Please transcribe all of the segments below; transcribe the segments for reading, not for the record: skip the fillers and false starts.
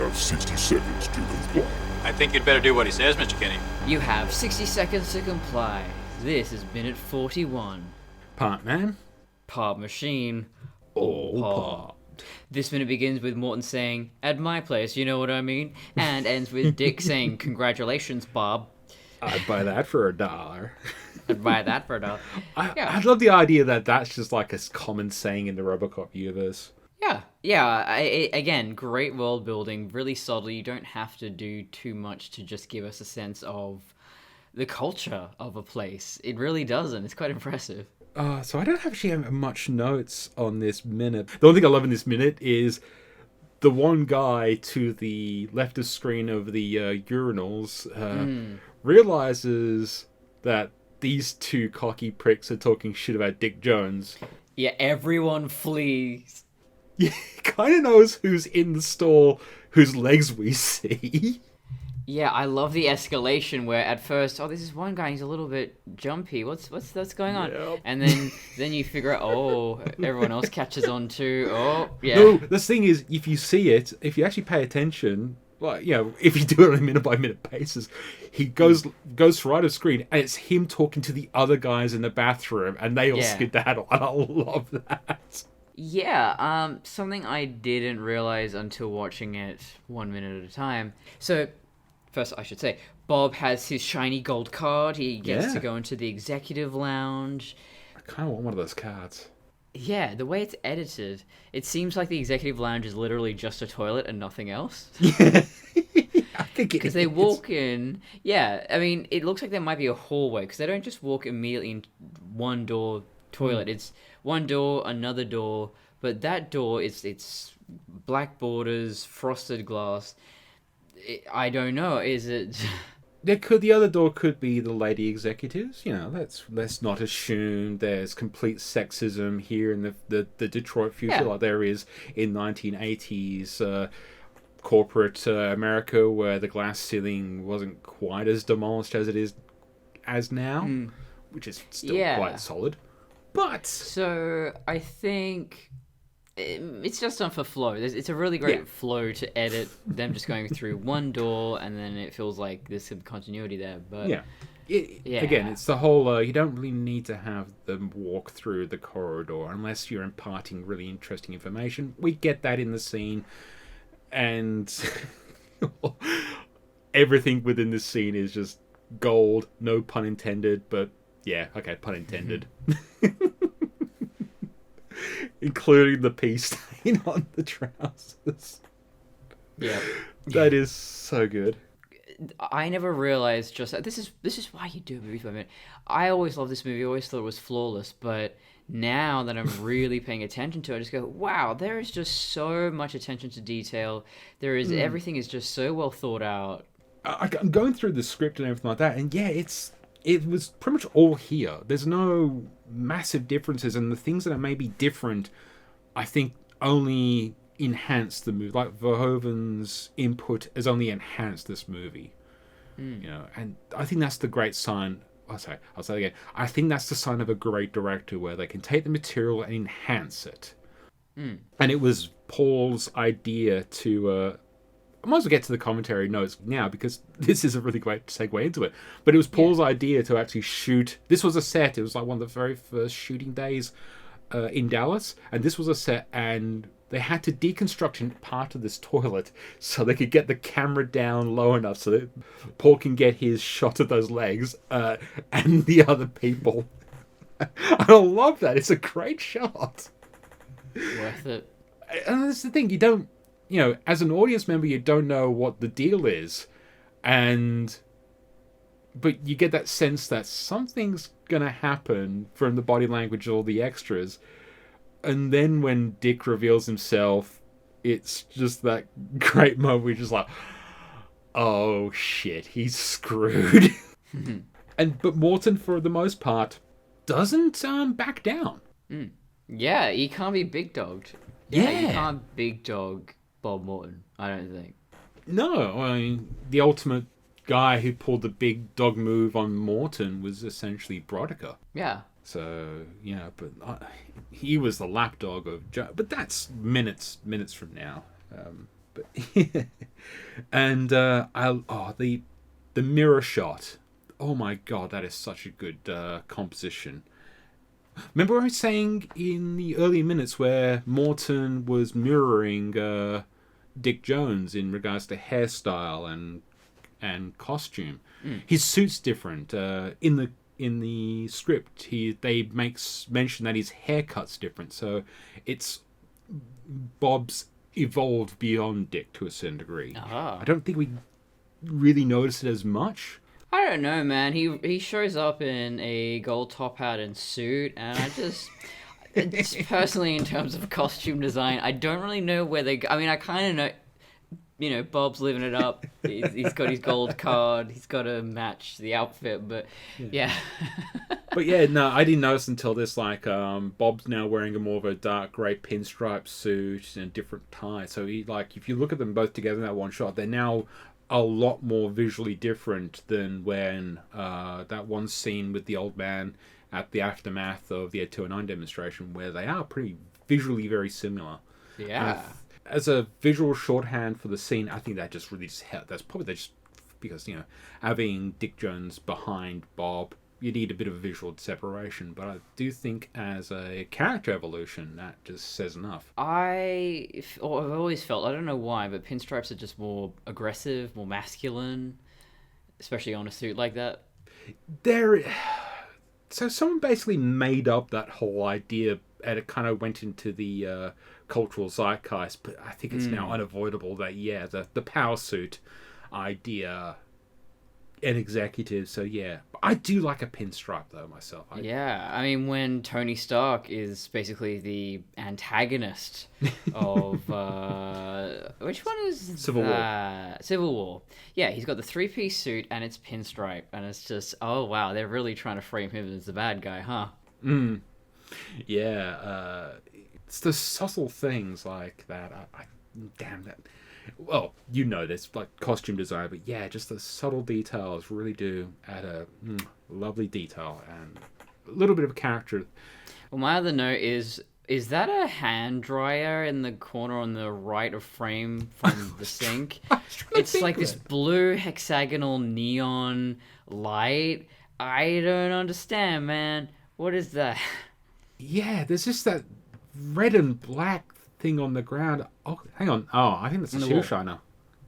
have 60 seconds to comply. I think you'd better do what he says, Mr. Kenny. You have 60 seconds to comply. This is minute 41. Part man. Part machine. All part. This minute begins with Morton saying, "At my place, you know what I mean?" And ends with Dick saying, "Congratulations, Bob." I'd buy that for $1. I'd buy that for $1. I love the idea that that's just like a common saying in the RoboCop universe. Yeah. Again, great world building, really subtle. You don't have to do too much to just give us a sense of the culture of a place. It really doesn't. It's quite impressive. So I don't actually have much notes on this minute. The only thing I love in this minute is the one guy to the left of screen of the urinals realizes that these two cocky pricks are talking shit about Dick Jones. Yeah, everyone flees. Yeah, kind of knows who's in the stall, whose legs we see. Yeah, I love the escalation where at first, this is one guy, he's a little bit jumpy. What's going on? Yep. And then you figure out, everyone else catches on too. Oh, yeah. No, the thing is, if you see it, if you actually pay attention, like, if you do it on a minute by minute basis, he goes right off screen, and it's him talking to the other guys in the bathroom, and they all skedaddle, and I love that. Yeah, something I didn't realize until watching it 1 minute at a time. So, first, I should say, Bob has his shiny gold card. He gets to go into the executive lounge. I kind of want one of those cards. Yeah, the way it's edited, it seems like the executive lounge is literally just a toilet and nothing else. Yeah, I think it is. Because they walk in, I mean, it looks like there might be a hallway, because they don't just walk immediately in one door toilet. It's one door, another door, but that door, it's black borders, frosted glass. I don't know, is it... The other door could be the lady executives. Let's not assume there's complete sexism here in the Detroit future like there is in 1980s corporate America, where the glass ceiling wasn't quite as demolished as it is as now, which is still quite solid. But so I think it's just done for flow. It's a really great flow to edit them just going through one door, and then it feels like there's some continuity there. But again, it's the whole you don't really need to have them walk through the corridor unless you're imparting really interesting information. We get that in the scene, and everything within this scene is just gold. No pun intended, but pun intended. Including the pee stain on the trousers. Yeah. That is so good. I never realized this is why you do movies by minute. I always loved this movie. I always thought it was flawless, but now that I'm really paying attention to it, I just go, wow, there is just so much attention to detail. There is everything is just so well thought out. I'm going through the script and everything like that, and it was pretty much all here. There's no massive differences, and the things that are maybe different, I think, only enhance the movie. Like Verhoeven's input has only enhanced this movie. And I think that's the great sign. I'll say it again. I think that's the sign of a great director, where they can take the material and enhance it. And it was Paul's idea to... I might as well get to the commentary notes now, because this is a really great segue into it. But it was Paul's idea to actually shoot... This was a set. It was like one of the very first shooting days in Dallas. And this was a set, and they had to deconstruct part of this toilet so they could get the camera down low enough so that Paul can get his shot of those legs and the other people. I love that. It's a great shot. Worth it. And that's the thing. You don't... as an audience member, you don't know what the deal is. But you get that sense that something's going to happen from the body language of all the extras. And then when Dick reveals himself, it's just that great moment where you're just like, oh shit, he's screwed. But Morton, for the most part, doesn't back down. Yeah, he can't be big dogged. You can't big dog Bob Morton, I don't think. No, I mean, the ultimate guy who pulled the big dog move on Morton was essentially Broderick. Yeah. So, but he was the lapdog of Joe. But that's minutes from now. But and the mirror shot. Oh my god, that is such a good composition. Remember I was saying in the early minutes where Morton was mirroring Dick Jones in regards to hairstyle and costume. His suit's different. In the script, they makes mention that his haircut's different. So it's Bob's evolved beyond Dick to a certain degree. I don't think we really notice it as much. I don't know, man. He shows up in a gold top hat and suit, and I just personally, in terms of costume design, I don't really know where they go. I mean, I kind of know, Bob's living it up. He's got his gold card. He's got to match the outfit, but yeah. But yeah, no, I didn't notice until this. Like, Bob's now wearing a more of a dark grey pinstripe suit and a different tie. So if you look at them both together in that one shot, they're now a lot more visually different than when that one scene with the old man at the aftermath of the 829 demonstration, where they are pretty visually very similar. Yeah. As a visual shorthand for the scene, I think that just really that's probably just because having Dick Jones behind Bob, you need a bit of a visual separation. But I do think as a character evolution, that just says enough. I've always felt, I don't know why, but pinstripes are just more aggressive, more masculine, especially on a suit like that. So someone basically made up that whole idea, and it kind of went into the cultural zeitgeist. But I think it's now unavoidable that the power suit idea an executive. So yeah, I do like a pinstripe though myself. I mean, when Tony Stark is basically the antagonist of which one is Civil War? Civil War. Yeah, he's got the 3-piece suit and it's pinstripe, and it's just, oh wow, they're really trying to frame him as the bad guy, huh? Yeah, it's the subtle things like that. Damn that. Well, this, like costume design, but yeah, just the subtle details really do add a lovely detail and a little bit of character. Well, my other note is that a hand dryer in the corner on the right of frame from the sink? It's like this blue hexagonal neon light. I don't understand, man. What is that? Yeah, there's just that red and black thing on the ground. Oh, hang on. Oh, I think that's a shoe shiner.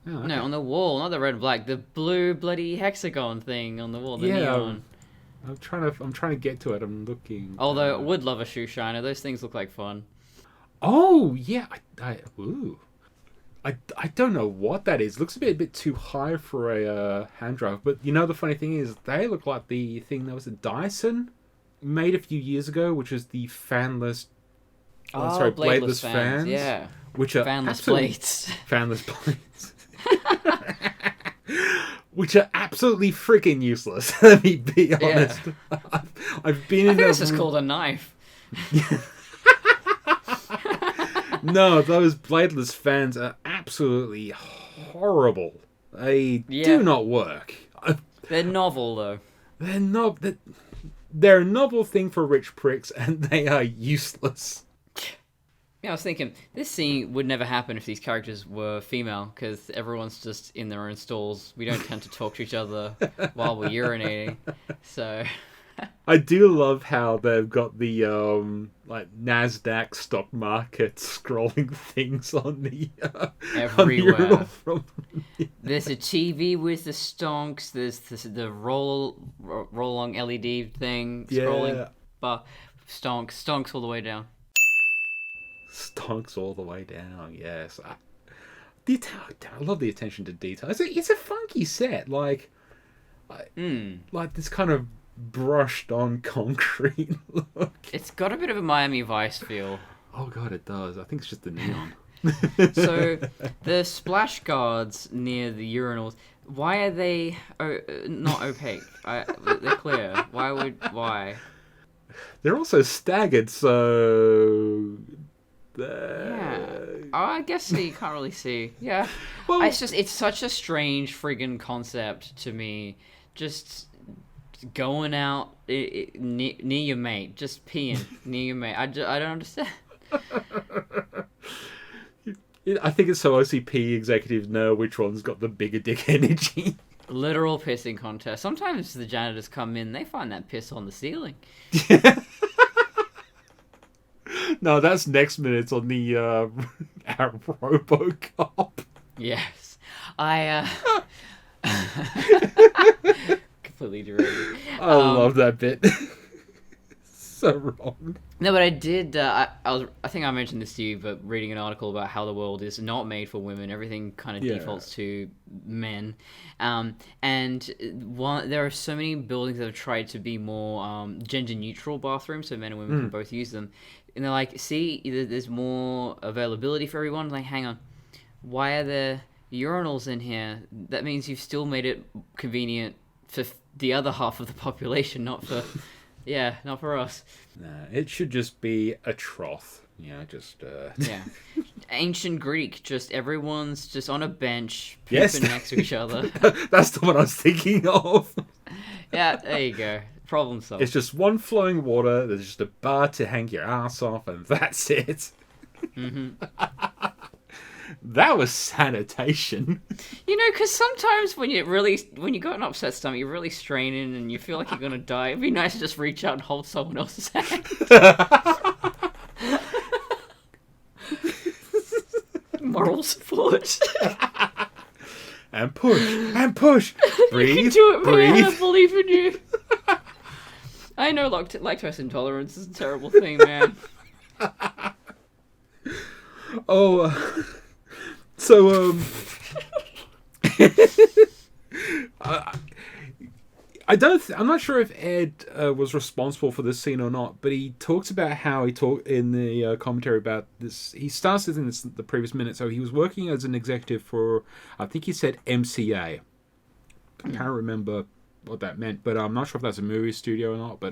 Oh, okay. No, on the wall, not the red and black. The blue bloody hexagon thing on the wall. The neon. I'm trying to get to it. I'm looking. Although I would love a shoe shiner. Those things look like fun. Oh yeah, I don't know what that is. Looks a bit too high for a hand dryer. But the funny thing is, they look like the thing that was a Dyson made a few years ago, which is the fanless. Bladeless fans. Yeah. Which are fanless blades. Fanless blades. Which are absolutely freaking useless. Let me be honest. Yeah. I've been I think this is called a knife. No, those bladeless fans are absolutely horrible. They do not work. They're novel though. They're a novel thing for rich pricks, and they are useless. Yeah, I was thinking, this scene would never happen if these characters were female, because everyone's just in their own stalls. We don't tend to talk to each other while we're urinating, so... I do love how they've got the, NASDAQ stock market scrolling things on the... everywhere. There's a TV with the Stonks, there's the roll-along LED thing, scrolling, Stonks all the way down. Stonks all the way down, yes. I love the attention to detail. It's a funky set, like this kind of brushed on concrete look. It's got a bit of a Miami Vice feel. Oh god, it does. I think it's just the neon. So the splash guards near the urinals, why are they not opaque? They're clear. Why? They're also staggered, so. Yeah. Oh, I guess so, you can't really see. Yeah. Well, it's such a strange friggin' concept to me. Just going out near your mate, just peeing near your mate. I don't understand. I think it's so OCP executives know which one's got the bigger dick energy. Literal pissing contest. Sometimes the janitors come in, they find that piss on the ceiling. No, that's next minute on the RoboCop. Yes. I completely derailed. I love that bit. So wrong. No, but I did. I think I mentioned this to you, but reading an article about how the world is not made for women. Everything kind of defaults to men, and there are so many buildings that have tried to be more gender neutral bathrooms, so men and women can both use them. And they're like, see, there's more availability for everyone. Like, hang on, why are there urinals in here? That means you've still made it convenient for the other half of the population, not for. Yeah, not for us. Nah, it should just be a trough. Just... Yeah. Ancient Greek, just everyone's just on a bench, pooping next to each other. That's the one I was thinking of. Yeah, there you go. Problem solved. It's just one flowing water, there's just a bar to hang your ass off, and that's it. Mm-hmm. That was sanitation. Because sometimes when you got an upset stomach, you're really straining and you feel like you're gonna die. It'd be nice to just reach out and hold someone else's hand. Moral support. And push. Breathe. You can do it, breathe. man. I believe in you. I know lactose intolerance is a terrible thing, man. So, I'm not sure if Ed was responsible for this scene or not, but he talks about how he talked in the commentary about this. He starts this in the previous minute. So he was working as an executive for, I think he said MCA. I can't remember what that meant, but I'm not sure if that's a movie studio or not.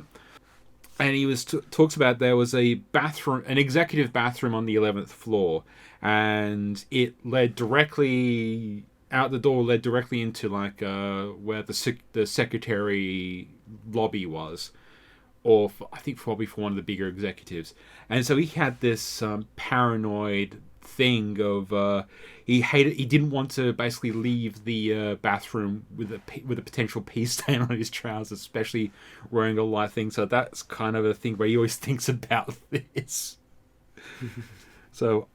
And he was talks about there was a bathroom, an executive bathroom on the 11th floor, and it led directly out the door, led directly into like where the secretary lobby was, or I think probably for one of the bigger executives. And so he had this paranoid thing of he didn't want to basically leave the bathroom with a potential pee stain on his trousers, especially wearing a light thing. So that's kind of a thing where he always thinks about this. So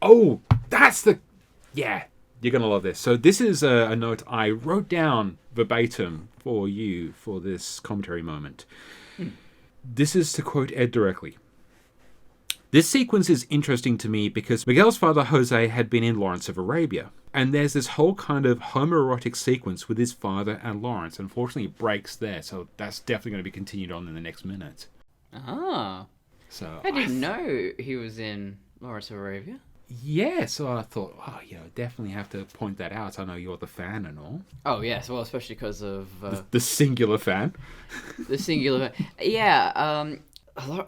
you're gonna love this. So this is a note I wrote down verbatim for you for this commentary moment. This is to quote Ed directly. This sequence is interesting to me because Miguel's father, Jose, had been in Lawrence of Arabia. And there's this whole kind of homoerotic sequence with his father and Lawrence. Unfortunately, it breaks there, so that's definitely going to be continued on in the next minute. Ah. So I didn't know he was in Lawrence of Arabia. Yeah, so I thought, definitely have to point that out. I know you're the fan and all. Oh, yes, well, especially because of... the singular fan. The singular fan. Yeah,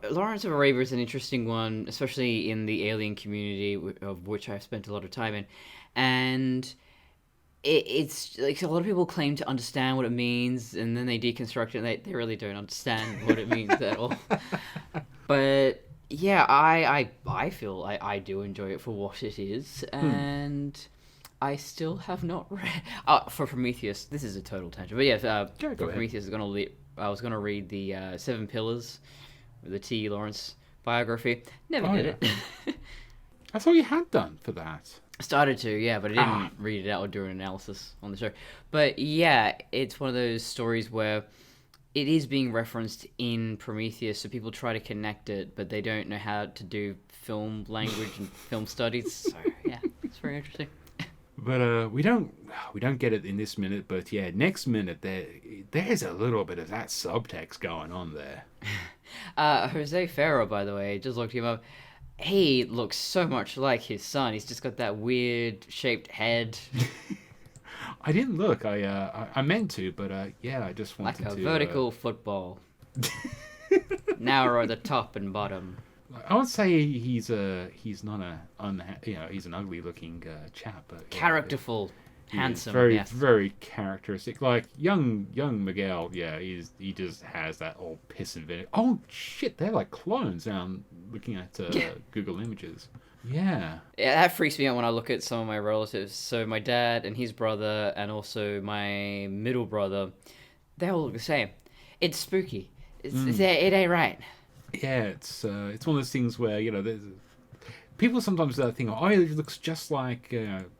Lawrence of Arabia is an interesting one, especially in the alien community, of which I've spent a lot of time in. And it's like a lot of people claim to understand what it means, and then they deconstruct it, and they really don't understand what it means at all. But yeah, I feel I do enjoy it for what it is, and I still have not read... for Prometheus, this is a total tangent, but yeah, for Prometheus, I was going to read the Seven Pillars, the T. Lawrence biography. Never did it. I thought you had done for that. Started to, yeah, but I didn't read it out or do an analysis on the show. But yeah, it's one of those stories where it is being referenced in Prometheus, so people try to connect it, but they don't know how to do film language and film studies. So yeah, it's very interesting. But we don't get it in this minute. But yeah, next minute there's a little bit of that subtext going on there. Jose Ferrer, by the way, just looked him up. He looks so much like his son. He's just got that weird shaped head. I didn't look. I meant to, but yeah, I just wanted to. Like a vertical football. Narrow at the top and bottom. I would say he's not he's an ugly looking chap, but characterful, handsome, very yes. very characteristic. Like young Miguel, yeah, he just has that old piss and vinegar. Oh shit, they're like clones. Now I'm looking at Google Images. Yeah. Yeah, that freaks me out when I look at some of my relatives. So my dad and his brother, and also my middle brother, they all look the same. It's spooky. It ain't right. Yeah, it's one of those things where, there's people sometimes think, oh, it looks just like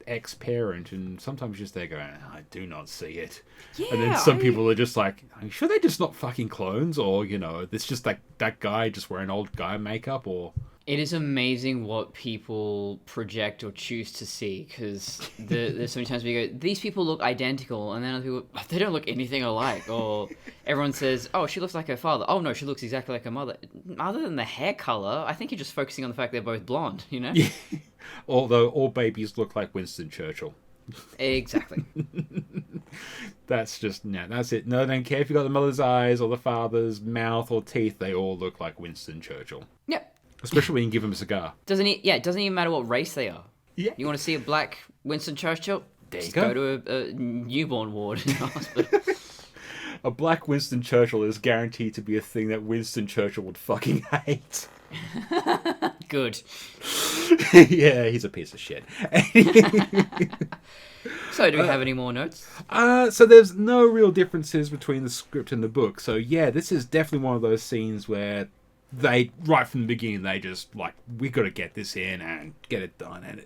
ex-parent, and sometimes just they go, I do not see it. Yeah, and then some people are just like, are you sure they're just not fucking clones? Or, it's just that guy just wearing old guy makeup, or... It is amazing what people project or choose to see, because there's so many times we go, these people look identical, and then other people, oh, they don't look anything alike. Or everyone says, oh, she looks like her father. Oh, no, she looks exactly like her mother. Other than the hair color, I think you're just focusing on the fact they're both blonde, Yeah. Although all babies look like Winston Churchill. Exactly. That's it. No, they don't care if you got the mother's eyes or the father's mouth or teeth. They all look like Winston Churchill. Yep. Especially when you give them a cigar. It doesn't even matter what race they are. Yeah. You want to see a black Winston Churchill? There you Just go. go to a newborn ward in the hospital. A black Winston Churchill is guaranteed to be a thing that Winston Churchill would fucking hate. Good. Yeah, he's a piece of shit. So, do we have any more notes? So there's no real differences between the script and the book. So yeah, this is definitely one of those scenes where they, right from the beginning, they just like, we got to get this in and get it done. And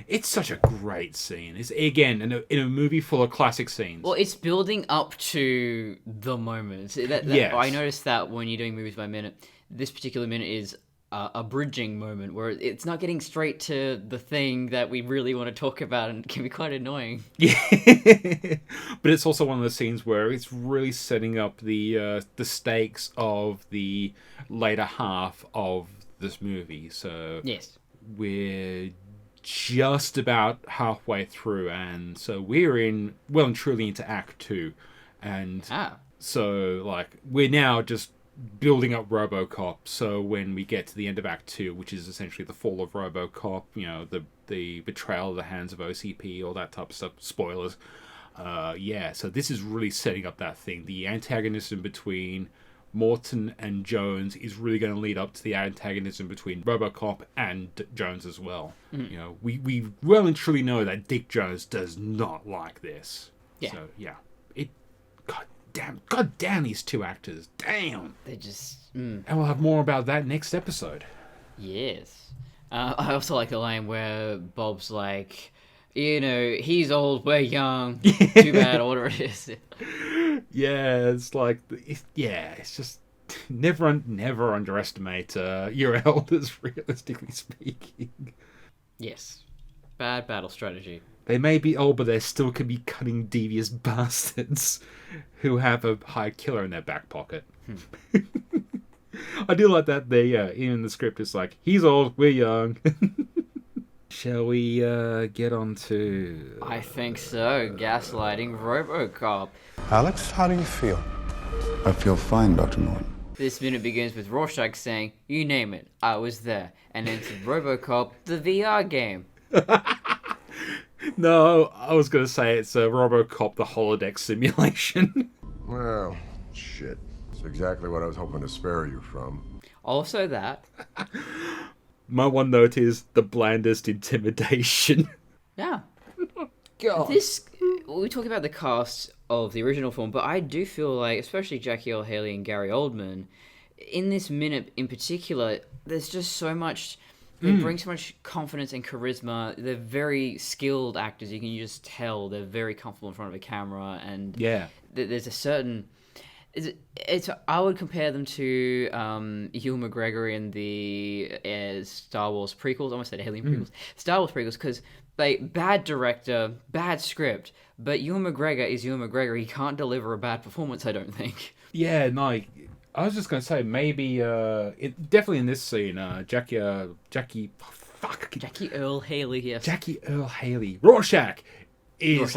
it's such a great scene. It's, again, in a movie full of classic scenes. Well, it's building up to the moment. Yes. I noticed that when you're doing movies by minute, this particular minute is a bridging moment where it's not getting straight to the thing that we really want to talk about, and it can be quite annoying. Yeah. But it's also one of those scenes where it's really setting up the stakes of the later half of this movie. So Yes. we're just about halfway through, and so we're well and truly into Act 2. And so, like, we're now just building up RoboCop, so when we get to the end of Act 2, which is essentially the fall of RoboCop, the betrayal of the hands of OCP, all that type of stuff, spoilers, so this is really setting up that thing. The antagonism between Morton and Jones is really going to lead up to the antagonism between RoboCop and Jones as well. We well and truly know that Dick Jones does not like this. Yeah. So, yeah. God damn these two actors. Damn. They just... And we'll have more about that next episode. Yes. I also like the line where Bob's like, he's old, we're young. Too bad, order it is. Yeah, it's like... it's just... Never underestimate your elders, realistically speaking. Yes. Bad battle strategy. They may be old, but they still can be cunning, devious bastards who have a high killer in their back pocket. I do like that. In the script, it's like, he's old, we're young. Shall we get on to... I think so. Gaslighting RoboCop. Alex, how do you feel? I feel fine, Dr. Morton. This minute begins with Rorschach saying, you name it, I was there. And ends with RoboCop, the VR game. No, I was going to say it's a RoboCop, the holodeck simulation. Well, shit. It's exactly what I was hoping to spare you from. Also that. My one note is the blandest intimidation. Yeah. God. We talk about the cast of the original film, but I do feel like, especially Jackie Earle Haley and Gary Oldman, in this minute in particular, there's just so much... They bring so much confidence and charisma. They're very skilled actors. You can just tell they're very comfortable in front of a camera, and there's a certain. I would compare them to Ewan McGregor in the Star Wars prequels. I almost said Alien prequels. Star Wars prequels, because bad director, bad script, but Ewan McGregor is Ewan McGregor. He can't deliver a bad performance, I don't think. Yeah, no. I was just going to say, maybe, definitely in this scene, Jackie Earle Haley, yes. Jackie Earle Haley. Rorschach is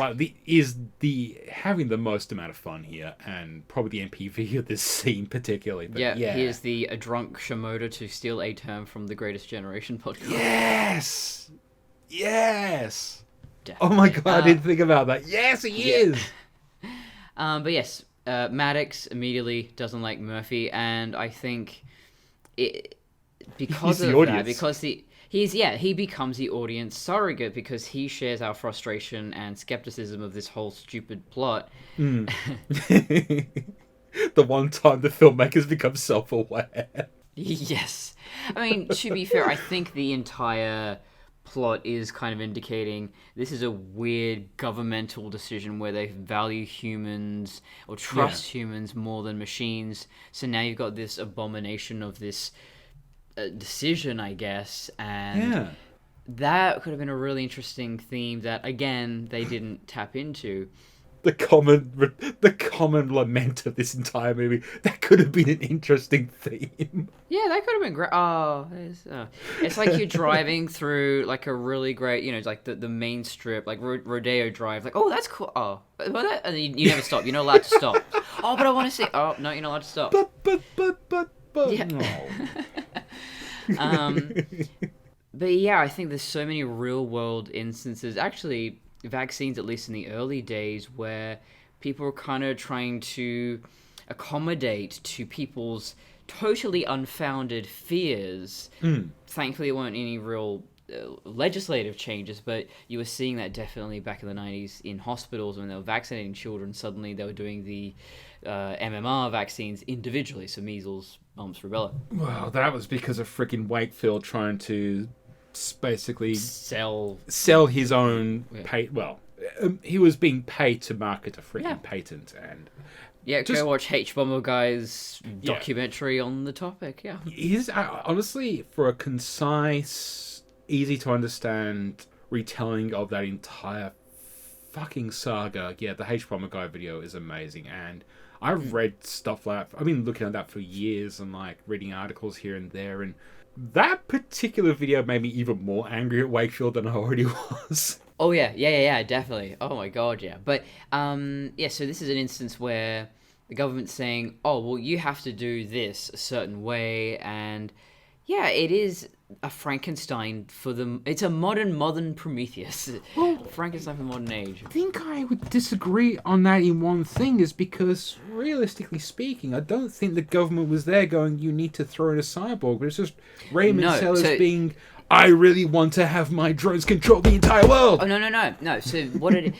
having the most amount of fun here, and probably the MPV of this scene particularly. But yeah. He is the drunk Shimoda, to steal a term from the Greatest Generation podcast. Yes! Definitely. Oh my god, I didn't think about that. Yes, he is! But yes, Maddox immediately doesn't like Murphy, and I think because of that, because he becomes the audience surrogate because he shares our frustration and skepticism of this whole stupid plot. The one time the filmmakers become self-aware. Yes. I mean, to be fair, I think the entire plot is kind of indicating this is a weird governmental decision where they value humans or trust humans more than machines. So now you've got this abomination of this decision, I guess, and that could have been a really interesting theme that, again, they didn't tap into. The common lament of this entire movie. That could have been an interesting theme. Yeah, that could have been great. It's like you're driving through like a really great, like the main strip, like Rodeo Drive. Like, oh, that's cool. Oh, but and you never stop. You're not allowed to stop. Oh, but I want to see. Oh, no, you're not allowed to stop. But. Yeah. No. But yeah, I think there's so many real world instances. Actually, vaccines, at least in the early days, where people were kind of trying to accommodate to people's totally unfounded fears. Thankfully, there weren't any real legislative changes, but you were seeing that definitely back in the 90s in hospitals when they were vaccinating children. Suddenly they were doing the MMR vaccines individually, so measles, mumps, rubella. Well, that was because of freaking Wakefield trying to basically sell his own he was being paid to market a freaking patent. And go watch H-Bomber Guy's documentary on the topic. He's honestly, for a concise, easy to understand retelling of that entire fucking saga, the H-Bomber Guy video is amazing. And I've read stuff like that. I've been looking at that for years and like reading articles here and there, and that particular video made me even more angry at Wakefield than I already was. Oh, yeah, definitely. Oh, my God, yeah. But, so this is an instance where the government's saying, oh, well, you have to do this a certain way, and, yeah, it is a Frankenstein for them. It's a modern Prometheus. Frankenstein for the modern age. I think I would disagree on that in one thing, is because, realistically speaking, I don't think the government was there going, you need to throw in a cyborg, but it's just Raymond Sellers being, I really want to have my drones control the entire world! Oh, no. So what it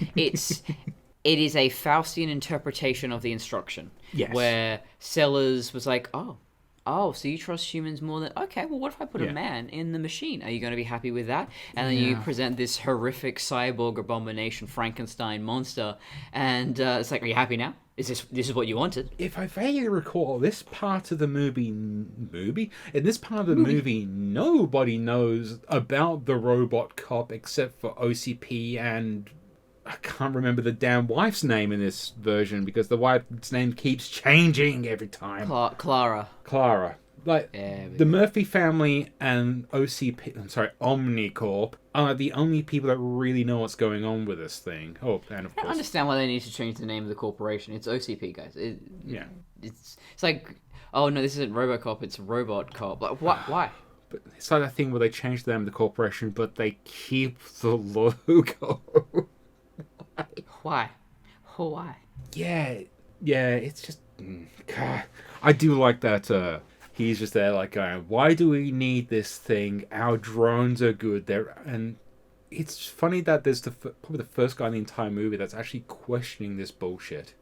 is a Faustian interpretation of the instruction. Yes. Where Sellers was like, oh, so you trust humans more than... Okay, well, what if I put a man in the machine? Are you going to be happy with that? And then you present this horrific cyborg abomination Frankenstein monster, and it's like, are you happy now? This is what you wanted? If I vaguely recall, this part of the movie, nobody knows about the robot cop except for OCP and... I can't remember the damn wife's name in this version because the wife's name keeps changing every time. Clara. Like, the Murphy family and Omnicorp are the only people that really know what's going on with this thing. Oh, and of course... I don't understand why they need to change the name of the corporation. It's OCP, guys. It's like, oh, no, this isn't Robocop, it's Robot Cop. Like, why? But it's like that thing where they change the name of the corporation, but they keep the logo. Why? Yeah, it's just... God. I do like that he's just there like going, why do we need this thing? Our drones are good. And it's funny that there's probably the first guy in the entire movie that's actually questioning this bullshit.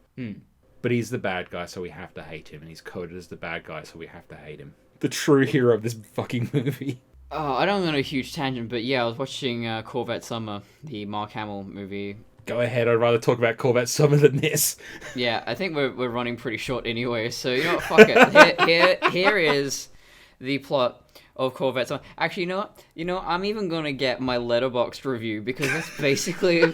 But he's the bad guy, so we have to hate him. And he's coded as the bad guy, so we have to hate him. The true hero of this fucking movie. Oh, I don't go on a huge tangent, but yeah, I was watching Corvette Summer, the Mark Hamill movie. Go ahead, I'd rather talk about Corvette Summer than this. Yeah, I think we're running pretty short anyway, so you know what, fuck it. Here is the plot of Corvette Summer. Actually, you know what, I'm even going to get my Letterboxd review, because that's basically...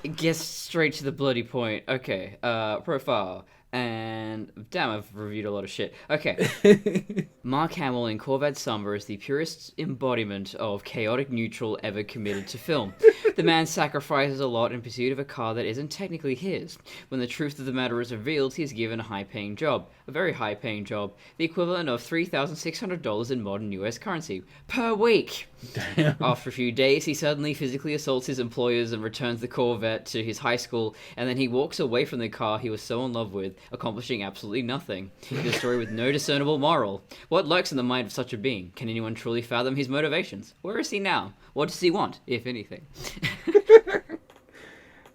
it gets straight to the bloody point. Okay, profile. And damn, I've reviewed a lot of shit. Okay. Mark Hamill in Corvette Summer is the purest embodiment of chaotic neutral ever committed to film. The man sacrifices a lot in pursuit of a car that isn't technically his. When the truth of the matter is revealed, he is given a high-paying job. A very high-paying job. The equivalent of $3,600 in modern US currency. Per week! Damn. After a few days, he suddenly physically assaults his employers and returns the Corvette to his high school, and then he walks away from the car he was so in love with, accomplishing absolutely nothing. The story with no discernible moral. What lurks in the mind of such a being? Can anyone truly fathom his motivations? Where is he now? What does he want, if anything?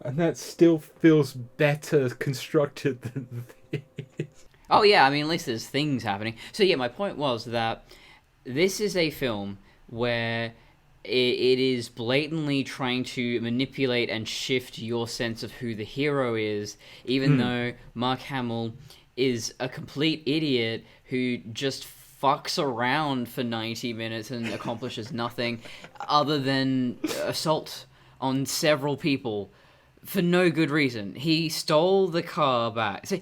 And that still feels better constructed than this. Oh yeah, I mean, at least there's things happening. So yeah, my point was that this is a film where it is blatantly trying to manipulate and shift your sense of who the hero is, even though Mark Hamill is a complete idiot who just fucks around for 90 minutes and accomplishes nothing other than assault on several people for no good reason. He stole the car back. So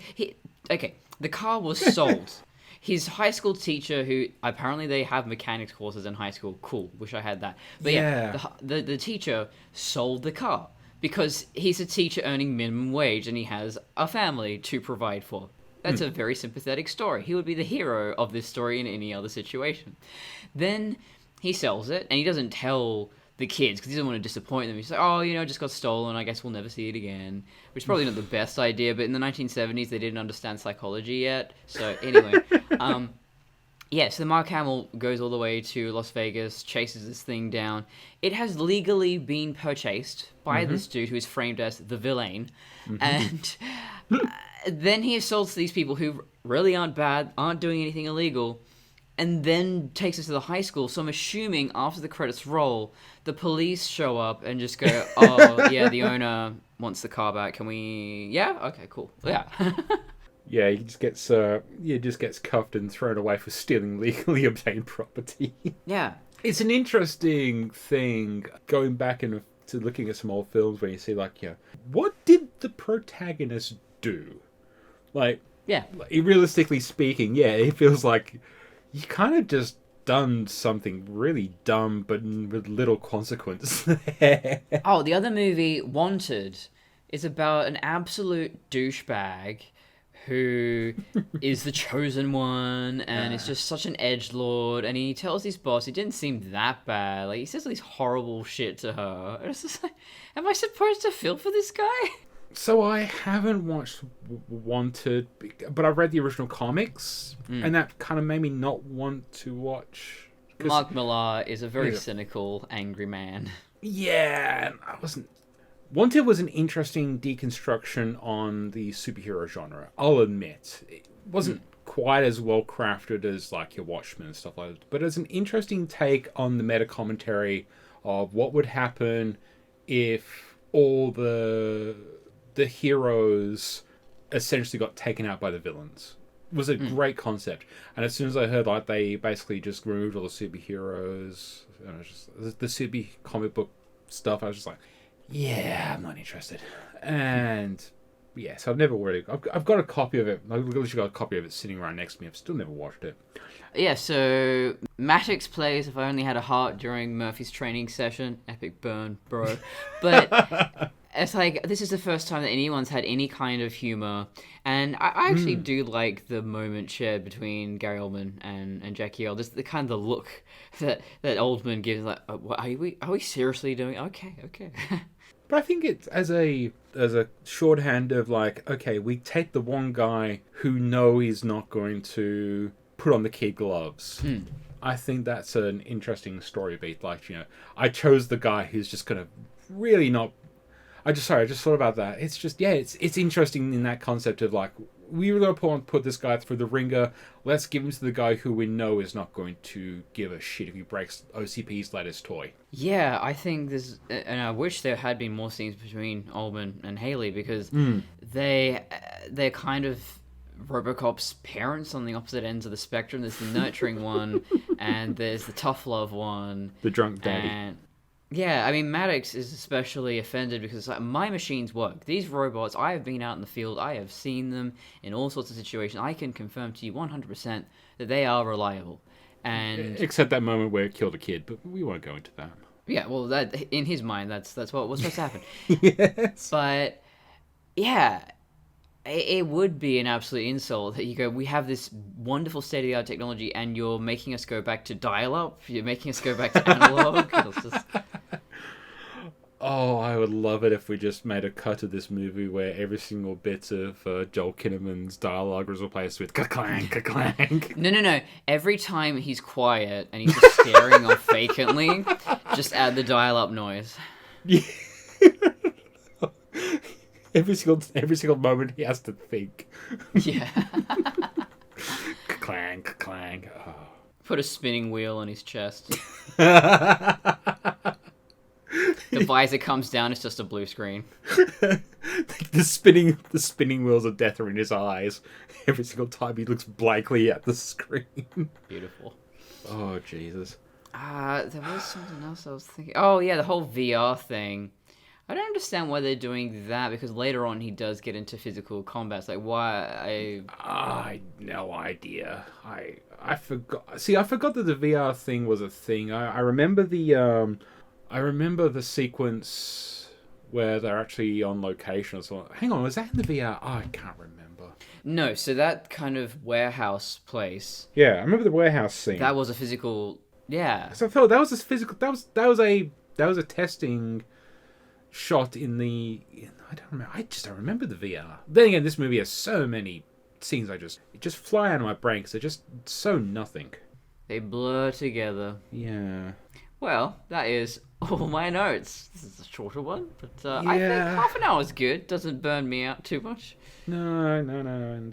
the car was sold. His high school teacher, who apparently they have mechanics courses in high school. Cool, wish I had that. But the teacher sold the car because he's a teacher earning minimum wage and he has a family to provide for. That's a very sympathetic story. He would be the hero of this story in any other situation. Then he sells it and he doesn't tell the kids because he doesn't want to disappoint them. He's like, oh, it just got stolen. I guess we'll never see it again. Which is probably not the best idea, but in the 1970s, they didn't understand psychology yet. So anyway, so Mark Hamill goes all the way to Las Vegas, chases this thing down. It has legally been purchased by this dude who is framed as the villain. And then he assaults these people who really aren't bad, aren't doing anything illegal, and then takes us to the high school. So I'm assuming after the credits roll, the police show up and just go, oh, yeah, the owner wants the car back. Can we... Yeah? Okay, cool. Yeah. Yeah, he just gets cuffed and thrown away for stealing legally obtained property. Yeah. It's an interesting thing, going back to looking at some old films where you see, what did the protagonist do? Realistically speaking, it feels like you kind of just done something really dumb, but with little consequence. Oh, the other movie, Wanted, is about an absolute douchebag who is the chosen one, and is just such an edgelord, and he tells his boss he didn't seem that bad. He says all these horrible shit to her. And it's just like, am I supposed to feel for this guy? So I haven't watched Wanted, but I've read the original comics, and that kind of made me not want to watch. Mark Millar is a very cynical, angry man. Yeah, Wanted was an interesting deconstruction on the superhero genre. I'll admit, it wasn't quite as well crafted as your Watchmen and stuff like that, but it's an interesting take on the meta commentary of what would happen if all the heroes essentially got taken out by the villains. It was a great concept. And as soon as I heard they basically just removed all the superheroes, the super comic book stuff, I was just like, yeah, I'm not interested. And so I've never really... I've got a copy of it. I've literally got a copy of it sitting right next to me. I've still never watched it. Yeah, so Maddox plays If I Only Had a Heart during Murphy's training session. Epic burn, bro. But it's this is the first time that anyone's had any kind of humor. And I actually do like the moment shared between Gary Oldman and Jackie Earl. Just the kind of the look that Oldman gives, are we seriously doing... Okay. But I think it's as a shorthand of okay, we take the one guy who know he's not going to put on the kid gloves. I think that's an interesting story beat. I chose the guy who's just going to really not... I just thought about that. It's just, it's interesting in that concept of we were going to put this guy through the ringer. Let's give him to the guy who we know is not going to give a shit if he breaks OCP's latest toy. Yeah, I think there's... And I wish there had been more scenes between Oldman and Haley, because they're kind of RoboCop's parents on the opposite ends of the spectrum. There's the nurturing one, and there's the tough love one. The drunk daddy. And yeah, I mean, Maddox is especially offended because my machines work. These robots, I have been out in the field, I have seen them in all sorts of situations. I can confirm to you 100% that they are reliable. And except that moment where it killed a kid, but we won't go into that. Yeah, well, that in his mind, that's what was supposed to happen. Yes. But yeah, it would be an absolute insult that you go, we have this wonderful state-of-the-art technology, and you're making us go back to dial-up. You're making us go back to analog. Oh, I would love it if we just made a cut of this movie where every single bit of Joel Kinnaman's dialogue was replaced with ka-clang, ka-clang. No. Every time he's quiet and he's just staring off vacantly, just add the dial-up noise. Yeah. Every single moment he has to think. Yeah. Ka-clang, ka-clang. Oh. Put a spinning wheel on his chest. The visor comes down, it's just a blue screen. the spinning wheels of death are in his eyes every single time he looks blankly at the screen. Beautiful. Oh, Jesus. There was something else I was thinking. Oh, yeah, the whole VR thing. I don't understand why they're doing that, because later on he does get into physical combat. It's like, why? I no idea. I forgot. See, I forgot that the VR thing was a thing. I remember the sequence where they're actually on location or something. Hang on, was that in the VR? Oh, I can't remember. No, so that kind of warehouse place. Yeah, I remember the warehouse scene. That was a physical. Yeah. So I felt that was a physical. That was a testing shot in the. I don't remember. I just don't remember the VR. Then again, this movie has so many scenes. It just fly out of my brain because they're just so nothing. They blur together. Yeah. Well, that is all my notes. This is a shorter one, but I think Yeah. half an hour is good. Doesn't burn me out too much. No, and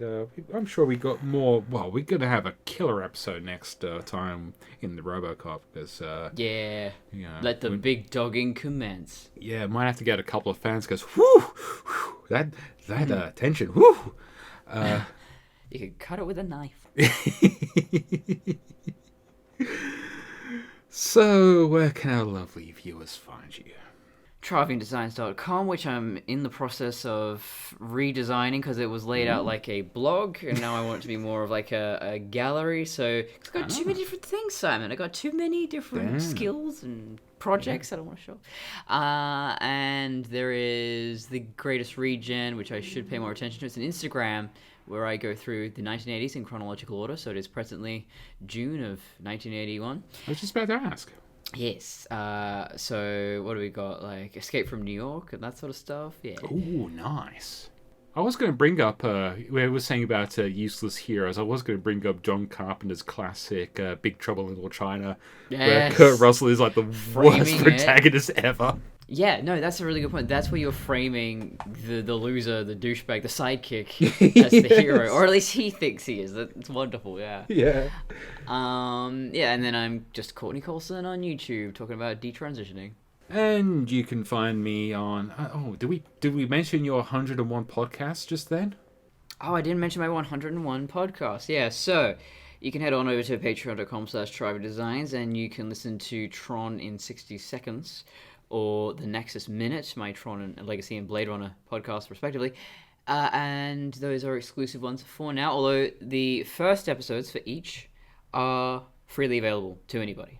I'm sure we got more. Well, we're gonna have a killer episode next time in the RoboCop because Yeah. yeah, Let the big dogging commence. yeah, might have to get a couple of fans because whoo, that tension, whoo. You could cut it with a knife. So, where can our lovely viewers find you? TravianDesigns.com, which I'm in the process of redesigning because it was laid out like a blog, and now I want it to be more of like a gallery. So I've got too many different things, Simon. I got too many different skills and projects that I want to show. And there is the Greatest Regen, which I should pay more attention to. It's an Instagram where I go through the 1980s in chronological order. So it is presently June of 1981. I was just about to ask. Yes. So what do we got? Like Escape from New York and that sort of stuff. Yeah. Ooh, nice. I was going to bring up, where we were saying about useless heroes, I was going to bring up John Carpenter's classic Big Trouble in Little China, where Kurt Russell is like the worst protagonist ever. Yeah, no, that's a really good point. That's where you're framing the loser, the douchebag, the sidekick as the hero, or at least he thinks he is. That's wonderful, yeah. Yeah. Yeah, and then I'm just Courtney Colson on YouTube talking about detransitioning. And you can find me on. Did we mention your 101 podcast just then? Oh, I didn't mention my 101 podcast. Yeah, so you can head on over to patreon.com/TravianDesigns and you can listen to Tron in 60 Seconds or the Nexus Minute, my Tron and Legacy and Blade Runner podcast, respectively. And those are exclusive ones for now, although the first episodes for each are freely available to anybody.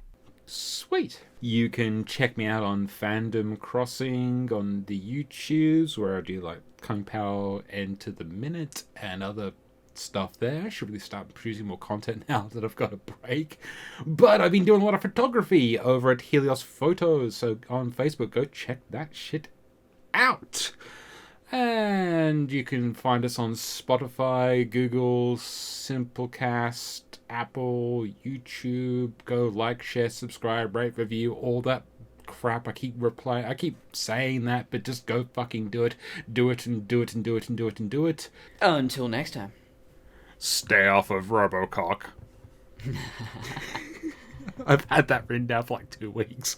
Sweet. You can check me out on Fandom Crossing on the YouTubes, where I do like Kung Pao End to the Minute and other stuff there. I should really start producing more content now that I've got a break. But I've been doing a lot of photography over at Helios Photos, so on Facebook, go check that shit out. And you can find us on Spotify, Google, Simplecast, Apple, YouTube. Go like, share, subscribe, rate, review, all that crap. I keep saying that, but just go fucking do it. Do it and do it and do it and do it and do it. Until next time. Stay off of Robocock. I've had that written down for like 2 weeks.